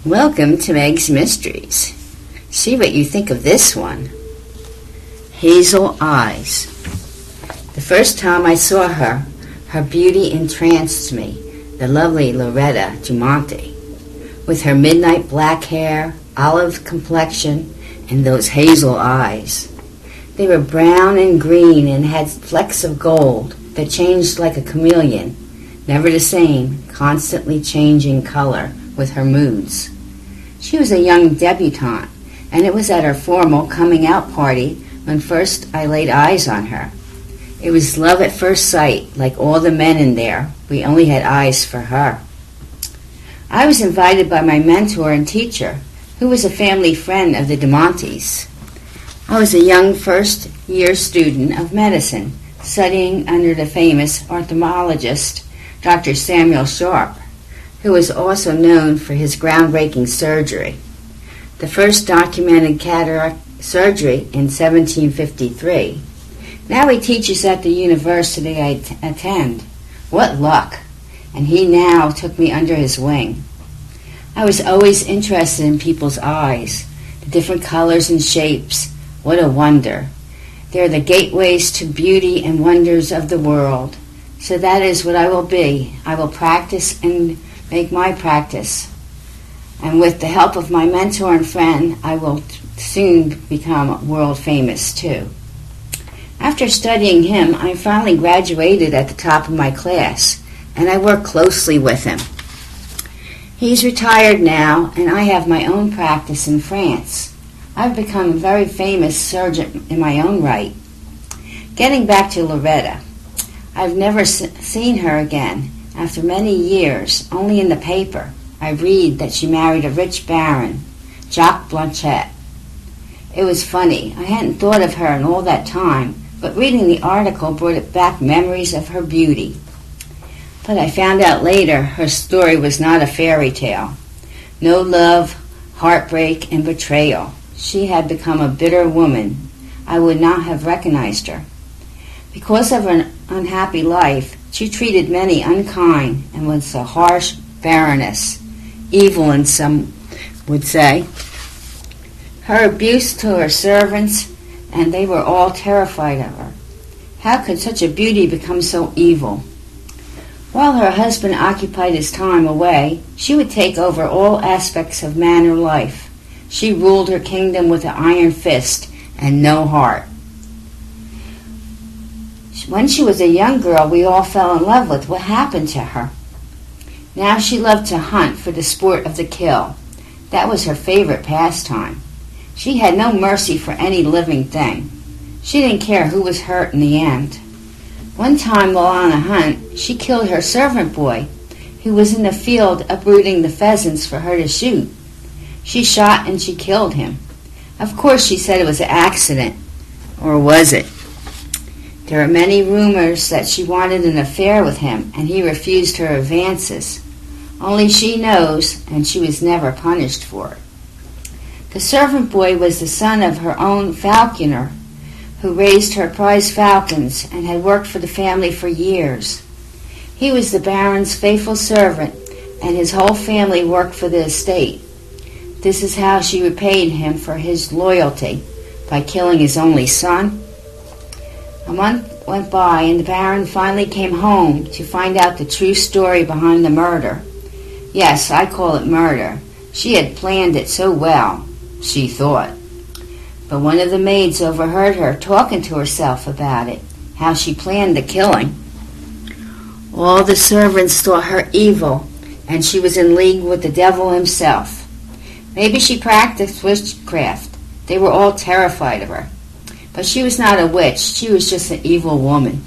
Welcome to Megs Mysteries. See what you think of this one. Hazel Eyes. The first time I saw her, her beauty entranced me, the lovely Loretta Dumonte, with her midnight black hair, olive complexion, and those hazel eyes. They were brown and green and had flecks of gold that changed like a chameleon, never the same, constantly changing color with her moods. She was a young debutante, and it was at her formal coming-out party when first I laid eyes on her. It was love at first sight, like all the men in there. We only had eyes for her. I was invited by my mentor and teacher, who was a family friend of the Dumontes. I was a young first-year student of medicine, studying under the famous ophthalmologist, Dr. Samuel Sharp, who was also known for his groundbreaking surgery. The first documented cataract surgery in 1753. Now he teaches at the university I attend. What luck! And he now took me under his wing. I was always interested in people's eyes, the different colors and shapes. What a wonder! They're the gateways to beauty and wonders of the world. So that is what I will be. I will practice and make my practice. And with the help of my mentor and friend, I will soon become world famous too. After studying him, I finally graduated at the top of my class, and I work closely with him. He's retired now, and I have my own practice in France. I've become a very famous surgeon in my own right. Getting back to Loretta, I've never seen her again. After many years, only in the paper, I read that she married a rich baron, Jacques Blanchet. It was funny. I hadn't thought of her in all that time, but reading the article brought back memories of her beauty. But I found out later her story was not a fairy tale. No love, heartbreak, and betrayal. She had become a bitter woman. I would not have recognized her. Because of her unhappy life, she treated many unkind and was a harsh baroness, evil in some would say. Her abuse to her servants, and they were all terrified of her. How could such a beauty become so evil? While her husband occupied his time away, she would take over all aspects of manner life. She ruled her kingdom with an iron fist and no heart. When she was a young girl, we all fell in love with what happened to her. Now she loved to hunt for the sport of the kill. That was her favorite pastime. She had no mercy for any living thing. She didn't care who was hurt in the end. One time while on a hunt, she killed her servant boy, who was in the field uprooting the pheasants for her to shoot. She shot and she killed him. Of course she said it was an accident. Or was it? There are many rumors that she wanted an affair with him and he refused her advances. Only she knows, and she was never punished for it. The servant boy was the son of her own falconer, who raised her prize falcons and had worked for the family for years. He was the baron's faithful servant, and his whole family worked for the estate. This is how she repaid him for his loyalty, by killing his only son. A month went by, and the baron finally came home to find out the true story behind the murder. Yes, I call it murder. She had planned it so well, she thought. But one of the maids overheard her talking to herself about it, how she planned the killing. All the servants thought her evil, and she was in league with the devil himself. Maybe she practiced witchcraft. They were all terrified of her. But she was not a witch. She was just an evil woman.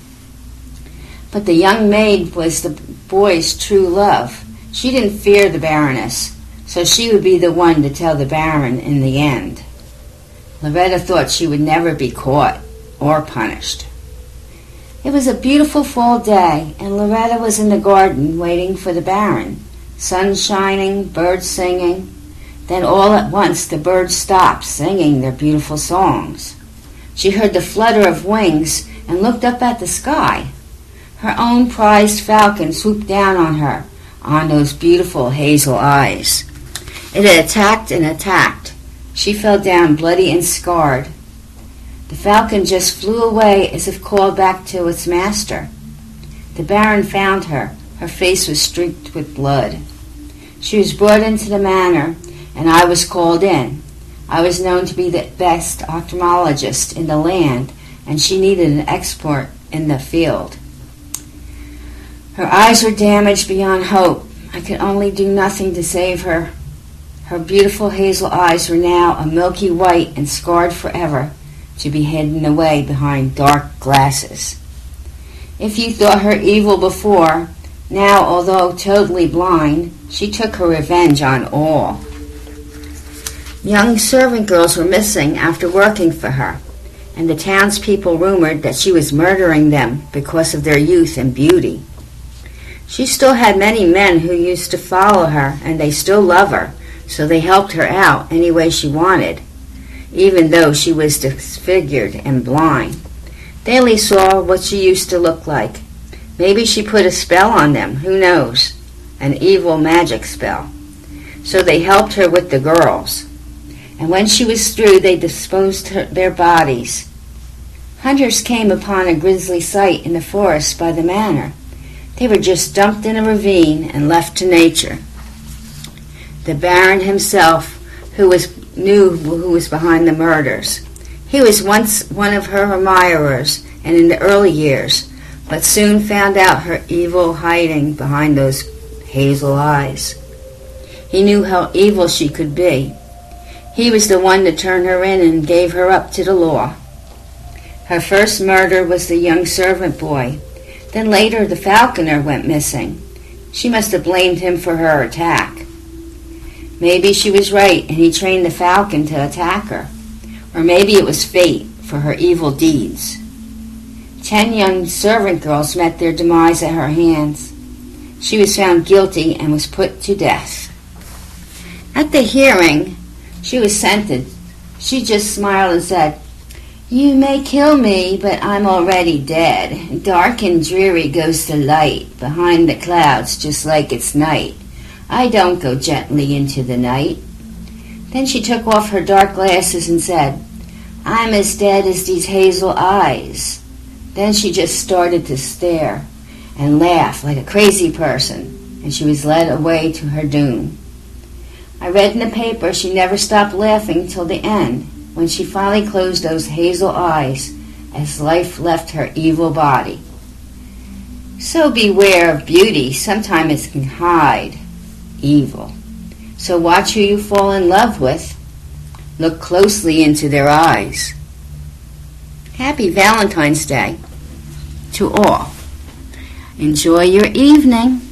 But the young maid was the boy's true love. She didn't fear the baroness, so she would be the one to tell the baron in the end. Loretta thought she would never be caught or punished. It was a beautiful fall day, and Loretta was in the garden waiting for the baron. Sun shining, birds singing. Then all at once the birds stopped singing their beautiful songs. She heard the flutter of wings and looked up at the sky. Her own prized falcon swooped down on her, on those beautiful hazel eyes. It had attacked and attacked. She fell down bloody and scarred. The falcon just flew away as if called back to its master. The Baron found her. Her face was streaked with blood. She was brought into the manor, and I was called in. I was known to be the best ophthalmologist in the land, and she needed an expert in the field. Her eyes were damaged beyond hope. I could only do nothing to save her. Her beautiful hazel eyes were now a milky white and scarred forever, to be hidden away behind dark glasses. If you thought her evil before, now, although totally blind, she took her revenge on all. Young servant girls were missing after working for her, and the townspeople rumored that she was murdering them because of their youth and beauty. She still had many men who used to follow her, and they still love her, so they helped her out any way she wanted, even though she was disfigured and blind. They only saw what she used to look like. Maybe she put a spell on them, who knows? An evil magic spell. So they helped her with the girls. And when she was through, they disposed their bodies. Hunters came upon a grisly sight in the forest by the manor. They were just dumped in a ravine and left to nature. The Baron himself, knew who was behind the murders. He was once one of her admirers, and in the early years, but soon found out her evil hiding behind those hazel eyes. He knew how evil she could be. He was the one to turn her in and gave her up to the law. Her first murder was the young servant boy. Then later the falconer went missing. She must have blamed him for her attack. Maybe she was right and he trained the falcon to attack her. Or maybe it was fate for her evil deeds. 10 young servant girls met their demise at her hands. She was found guilty and was put to death. At the hearing, she was sentenced. She just smiled and said, "You may kill me, but I'm already dead. Dark and dreary goes the light behind the clouds just like it's night. I don't go gently into the night." Then she took off her dark glasses and said, "I'm as dead as these hazel eyes." Then she just started to stare and laugh like a crazy person, and she was led away to her doom. I read in the paper she never stopped laughing till the end, when she finally closed those hazel eyes as life left her evil body. So beware of beauty. Sometimes it can hide evil. So watch who you fall in love with. Look closely into their eyes. Happy Valentine's Day to all. Enjoy your evening.